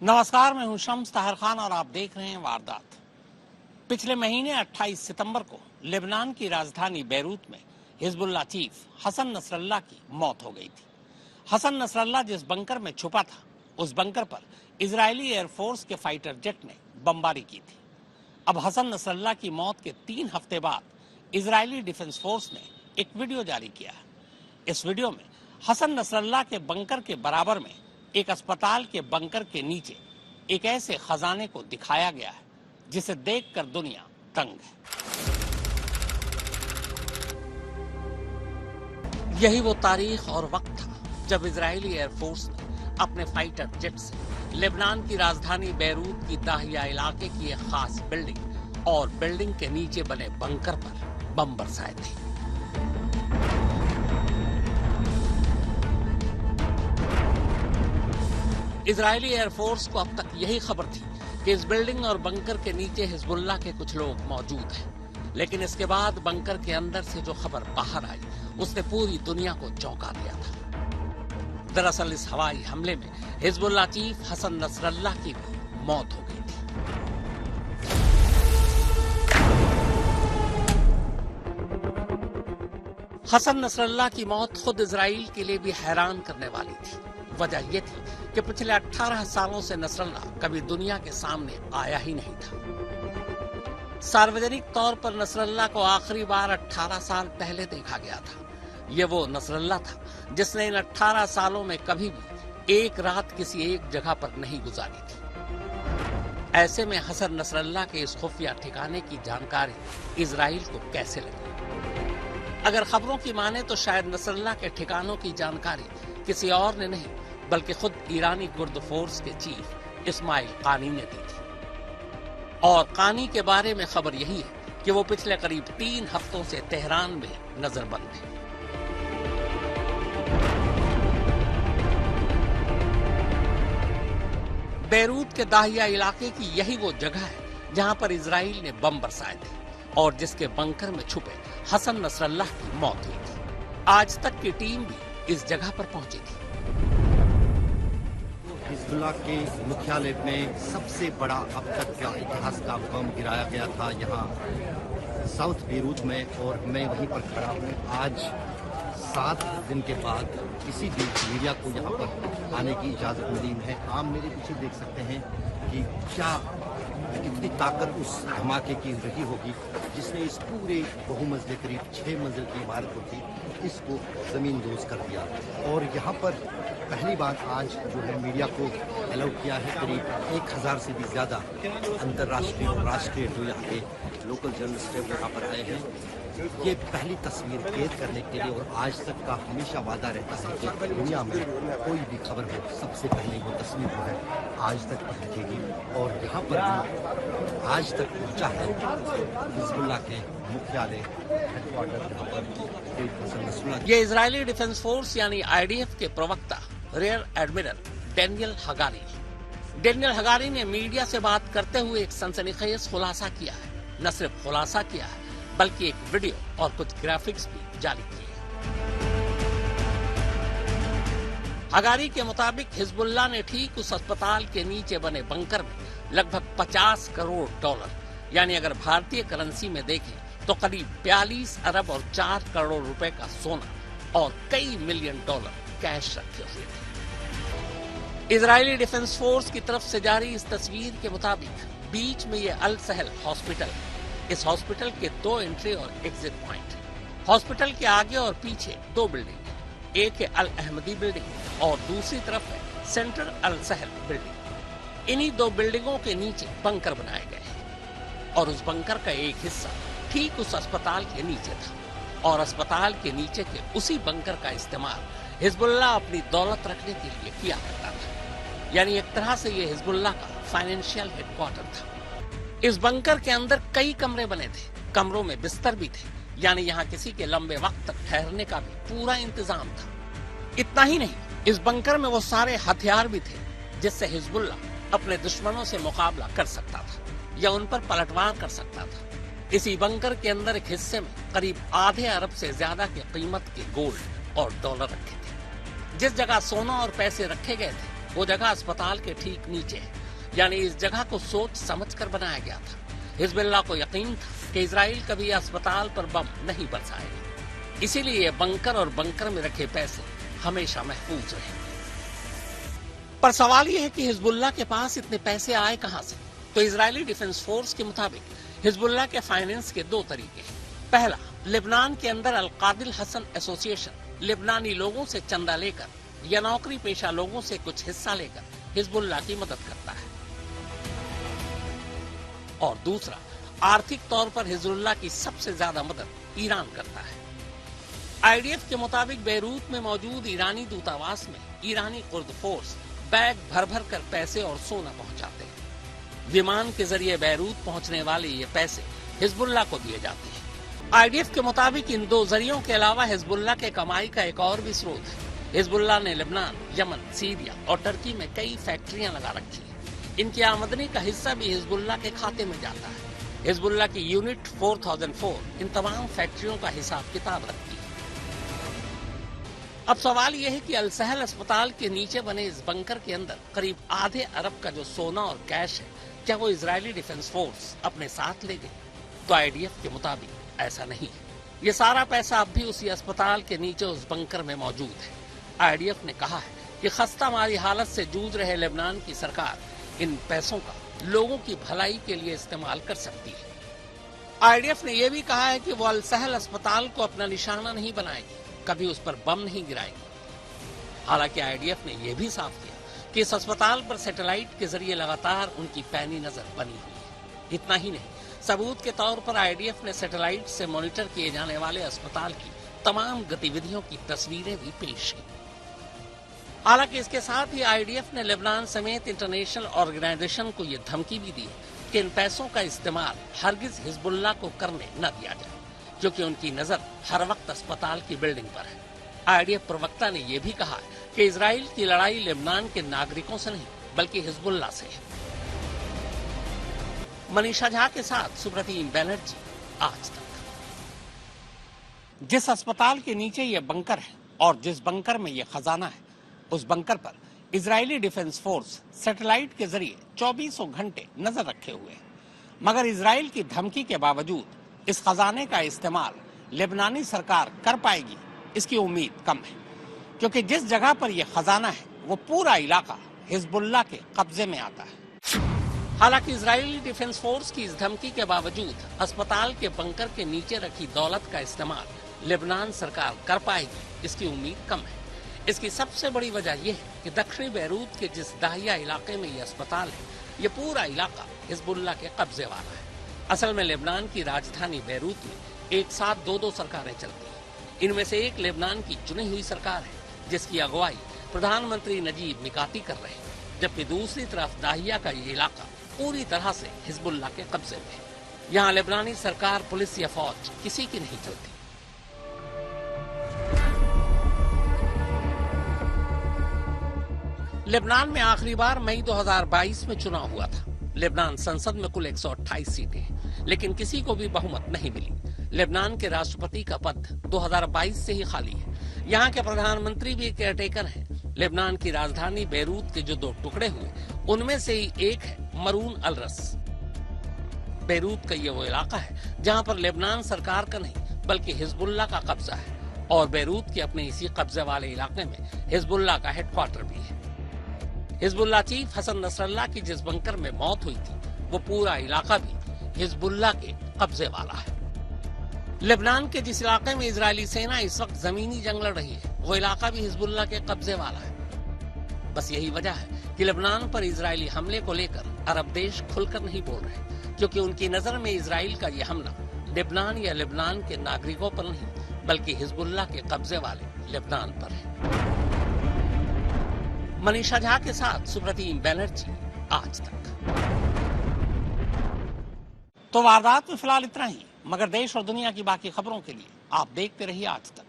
नमस्कार, मैं हूं शम्स ताहिर खान और आप देख रहे हैं वारदात। पिछले महीने 28 सितंबर को लेबनान की राजधानी बैरूत में हिजबुल्लाह चीफ हसन नसरल्लाह की मौत हो गई थी। हसन नसरल्लाह जिस बंकर में छुपा था, उस बंकर पर इजरायली एयरफोर्स के फाइटर जेट ने बमबारी की थी। अब हसन नसरल्लाह की मौत के 3 हफ्ते बाद इजरायली डिफेंस फोर्स ने एक वीडियो जारी किया है। इस वीडियो में हसन नसरल्लाह के बंकर के बराबर में एक अस्पताल के बंकर के नीचे एक ऐसे खजाने को दिखाया गया है जिसे देखकर दुनिया दंग है। यही वो तारीख और वक्त था जब इजरायली एयरफोर्स ने अपने फाइटर जेट से लेबनान की राजधानी बैरूत की दाहिया इलाके की एक खास बिल्डिंग और बिल्डिंग के नीचे बने बंकर पर बम बरसाए थे। इजरायली एयरफोर्स को अब तक यही खबर थी कि इस बिल्डिंग और बंकर के नीचे हिजबुल्लाह के कुछ लोग मौजूद हैं, लेकिन इसके बाद बंकर के अंदर से जो खबर बाहर आई उसने पूरी दुनिया को चौंका दिया था। दरअसल इस हवाई हमले में हिजबुल्लाह चीफ हसन नसरल्लाह की भी मौत हो गई थी। हसन नसरल्लाह की मौत खुद इजराइल के लिए भी हैरान करने वाली थी। वजह यह थी कि पिछले 18 सालों से नसरल्लाह कभी दुनिया के सामने आया ही नहीं था। सार्वजनिक तौर पर नसरल्लाह को आखिरी बार 18 साल पहले देखा गया था। ये वो नसरल्लाह था जिसने इन 18 सालों में कभी भी एक रात किसी एक जगह पर नहीं गुजारी थी। ऐसे में हसन नसरल्लाह के इस खुफिया ठिकाने की जानकारी इजराइल को कैसे लगी? अगर खबरों की माने तो शायद नसरल्लाह के ठिकानों की जानकारी किसी और ने नहीं बल्कि खुद ईरानी कुर्द फोर्स के चीफ इस्माइल कानी ने दी थी। और कानी के बारे में खबर यही है कि वो पिछले करीब 3 हफ्तों से तेहरान में नजरबंद है। बैरूत के दाहिया इलाके की यही वो जगह है जहां पर इजराइल ने बम बरसाए थे और जिसके बंकर में छुपे हसन नसरल्लाह की मौत हुई थी। आज तक की टीम भी इस जगह पर पहुंची थी। हिजबुल्लाह के मुख्यालय में सबसे बड़ा अब तक का इतिहास का बम गिराया गया था यहाँ साउथ बैरूत में, और मैं वहीं पर खड़ा हूँ। आज 7 दिन के बाद इसी दिन मीडिया को यहाँ पर आने की इजाज़त मिली है। आप मेरे पीछे देख सकते हैं कि कितनी ताकत उस धमाके की रही होगी जिसने इस पूरे बहुमंजिले करीब 6 मंजिल की इमारत को थी इसको ज़मीन दोज कर दिया। और यहाँ पर पहली बार आज जो है मीडिया को अलाउ किया है। करीब 1000 से भी ज़्यादा अंतर्राष्ट्रीय और राष्ट्रीय जो यहाँ के लोकल जर्नलिस्ट यहाँ पर आए हैं। ये पहली तस्वीर कैद करने के लिए, और आज तक का हमेशा वादा रहता है कि दुनिया में कोई भी खबर हो सबसे पहले वो तस्वीर जो है आज तक पहुँचेगी। और यहाँ पर भी आज तक पहुँचा है हिजबुल्लाह के मुख्यालय हेडक्वार्टर यहाँ पर। ये इजरायली डिफेंस फोर्स यानी IDF के प्रवक्ता रियर एडमिरल डेनियल हगारी ने मीडिया से बात करते हुए एक सनसनीखेज खुलासा किया है। न सिर्फ खुलासा किया है बल्कि एक वीडियो और कुछ ग्राफिक्स भी जारी किए। हगारी के मुताबिक हिजबुल्लाह ने ठीक उस अस्पताल के नीचे बने बंकर में लगभग 50 करोड़ डॉलर यानी अगर भारतीय करेंसी में देखें तो करीब 42 अरब और 4 करोड़ रुपए का सोना और कई मिलियन डॉलर कैश रखे हुए थे। इजरायली डिफेंस फोर्स की तरफ से जारी इस तस्वीर के मुताबिक बीच में ये अल सहल हॉस्पिटल, इस हॉस्पिटल के 2 एंट्री और एग्जिट पॉइंट। हॉस्पिटल के आगे और पीछे 2 बिल्डिंग, एक है अल अहमदी बिल्डिंग और दूसरी तरफ है सेंट्रल अल सहल बिल्डिंग। इन्हीं 2 बिल्डिंगों के नीचे बंकर बनाए गए हैं और उस बंकर का एक हिस्सा ठीक उस अस्पताल के नीचे था और अस्पताल के नीचे के उसी बंकर का इस्तेमाल हिजबुल्लाह अपनी दौलत रखने के लिए किया करता था। यानी एक तरह से ये हिजबुल्लाह का फाइनेंशियल हेडक्वार्टर था। इस बंकर के अंदर कई कमरे बने थे, कमरों में बिस्तर भी थे, यानी यहाँ किसी के लंबे वक्त तक ठहरने का भी पूरा इंतजाम था। इतना ही नहीं, इस बंकर में वो सारे हथियार भी थे जिससे हिजबुल्लाह अपने दुश्मनों से मुकाबला कर सकता था या उन पर पलटवार कर सकता था। इसी बंकर के अंदर एक हिस्से में करीब आधे अरब से ज्यादा की कीमत के गोल्ड और डॉलर रखे थे। जिस जगह सोना और पैसे रखे गए थे वो जगह अस्पताल के ठीक नीचे है, यानी इस जगह को सोच समझ कर बनाया गया था। हिजबुल्लाह को यकीन था कि इजराइल कभी अस्पताल पर बम नहीं बरसाएगा, इसीलिए ये बंकर और बंकर में रखे पैसे हमेशा महफूज रहे। पर सवाल यह है कि हिजबुल्लाह के पास इतने पैसे आए कहां से? तो इजरायली डिफेंस फोर्स के मुताबिक हिजबुल्लाह के फाइनेंस के दो तरीके हैं। पहला, लेबनान के अंदर अल-कादिल हसन एसोसिएशन लेबनानी लोगों से चंदा लेकर या नौकरी पेशा लोगों से कुछ हिस्सा लेकर हिजबुल्लाह की मदद करता है। और दूसरा, आर्थिक तौर पर हिजबुल्लाह की सबसे ज्यादा मदद ईरान करता है। आईडीएफ के मुताबिक बेरूत में मौजूद ईरानी दूतावास में ईरानी कुर्द फोर्स बैग भर भर कर पैसे और सोना पहुंचाते हैं। विमान के जरिए बेरूत पहुंचने वाले ये पैसे हिजबुल्लाह को दिए जाते हैं। आईडीएफ के मुताबिक इन दो जरियों के अलावा हिजबुल्लाह के कमाई का एक और भी स्रोत है। हिजबुल्लाह ने लेबनान, यमन, सीरिया और टर्की में कई फैक्ट्रियां लगा रखी हैं। इनकी आमदनी का हिस्सा भी हिजबुल्लाह के खाते में जाता है। हिजबुल्लाह की यूनिट 4004 इन तमाम फैक्ट्रियों का हिसाब किताब रखती है। अब सवाल यह है कि अल सहल अस्पताल के नीचे बने इस बंकर के अंदर करीब आधे अरब का जो सोना और कैश है, क्या वो इजरायली डिफेंस फोर्स अपने साथ ले गई? तो आईडीएफ के मुताबिक ऐसा नहीं है। ये सारा पैसा अब भी उसी अस्पताल के नीचे उस बंकर में मौजूद है। आईडीएफ ने कहा है कि खस्ता मारी हालत से जूझ रहे लेबनान की सरकार इन पैसों का लोगों की भलाई के लिए इस्तेमाल कर सकती है। आईडीएफ ने यह भी कहा है कि वो अल सहल अस्पताल को अपना निशाना नहीं बनाएगी, कभी उस पर बम नहीं गिराएगी। हालांकि आईडीएफ ने यह भी साफ किया कि इस अस्पताल पर सैटेलाइट के जरिए लगातार उनकी पैनी नजर बनी हुई है। इतना ही नहीं, सबूत के तौर पर आईडीएफ ने सैटेलाइट से मॉनिटर किए जाने वाले अस्पताल की तमाम गतिविधियों की तस्वीरें भी पेश की। हालांकि इसके साथ ही आईडीएफ ने लेबनान समेत इंटरनेशनल ऑर्गेनाइजेशन को यह धमकी भी दी है कि इन पैसों का इस्तेमाल हरगिज हिजबुल्लाह को करने न दिया जाए, क्योंकि उनकी नजर हर वक्त अस्पताल की बिल्डिंग पर है। आईडीएफ प्रवक्ता ने यह भी कहा कि इजराइल की लड़ाई लेबनान के नागरिकों से नहीं बल्कि हिजबुल्लाह से है। मनीषा झा के साथ सुब्रतीन बैनर्जी, आज तक। जिस अस्पताल के नीचे ये बंकर है और जिस बंकर में ये खजाना है, उस बंकर पर इजरायली डिफेंस फोर्स सैटेलाइट के जरिए 24 घंटे नजर रखे हुए है। मगर इजराइल की धमकी के बावजूद इस खजाने का इस्तेमाल लेबनानी सरकार कर पाएगी, इसकी उम्मीद कम है, क्योंकि जिस जगह पर यह खजाना है वो पूरा इलाका हिजबुल्लाह के कब्जे में आता है। हालांकि इजरायली डिफेंस फोर्स की इस धमकी के बावजूद अस्पताल के बंकर के नीचे रखी दौलत का इस्तेमाल लेबनान सरकार कर पाएगी, इसकी उम्मीद कम है। इसकी सबसे बड़ी वजह यह है कि दक्षिणी बैरूत के जिस दाहिया इलाके में यह अस्पताल है, ये पूरा इलाका हिजबुल्लाह के कब्जे वाला है। असल में लेबनान की राजधानी बैरूत में एक साथ दो सरकारें चलती हैं। इनमें से एक लेबनान की चुनी हुई सरकार है, जिसकी अगुवाई प्रधानमंत्री नजीब मिकाती कर रहे हैं, जबकि दूसरी तरफ दाहिया का ये इलाका पूरी तरह से हिजबुल्लाह के कब्जे में है। यहाँ लेबनानी सरकार, पुलिस या फौज किसी की नहीं चलती। लेबनान में आखिरी बार मई 2022 में चुनाव हुआ था। लेबनान संसद में कुल 128 सीटें हैं, लेकिन किसी को भी बहुमत नहीं मिली। लेबनान के राष्ट्रपति का पद 2022 से ही खाली है। यहाँ के प्रधानमंत्री भी केयरटेकर हैं। लेबनान की राजधानी बेरूत के जो 2 टुकड़े हुए, उनमें से ही एक है मरून अल रस। बेरूत का ये वो इलाका है जहाँ पर लेबनान सरकार का नहीं बल्कि हिजबुल्लाह का कब्जा है, और बेरूत के अपने इसी कब्जे वाले इलाके में हिजबुल्लाह का हेडक्वार्टर भी है। हिजबुल्लाह चीफ हसन नसरल्लाह की जिस बंकर में मौत हुई थी, वो पूरा इलाका भी हिजबुल्लाह के कब्जे वाला है। लेबनान के जिस इलाके में इजरायली सेना इस वक्त जमीनी जंग लड़ रही है, वो इलाका भी हिजबुल्लाह के कब्जे वाला है। बस यही वजह है कि लेबनान पर इजरायली हमले को लेकर अरब देश खुलकर नहीं बोल रहे, क्योंकि उनकी नजर में इजराइल का ये हमला लेबनान या लेबनान के नागरिकों पर नहीं बल्कि हिजबुल्लाह के कब्जे वाले लेबनान पर है। मनीषा झा के साथ सुब्रतीन बैनर्जी, आज तक। तो वारदात में फिलहाल इतना ही, मगर देश और दुनिया की बाकी खबरों के लिए आप देखते रहिए आज तक।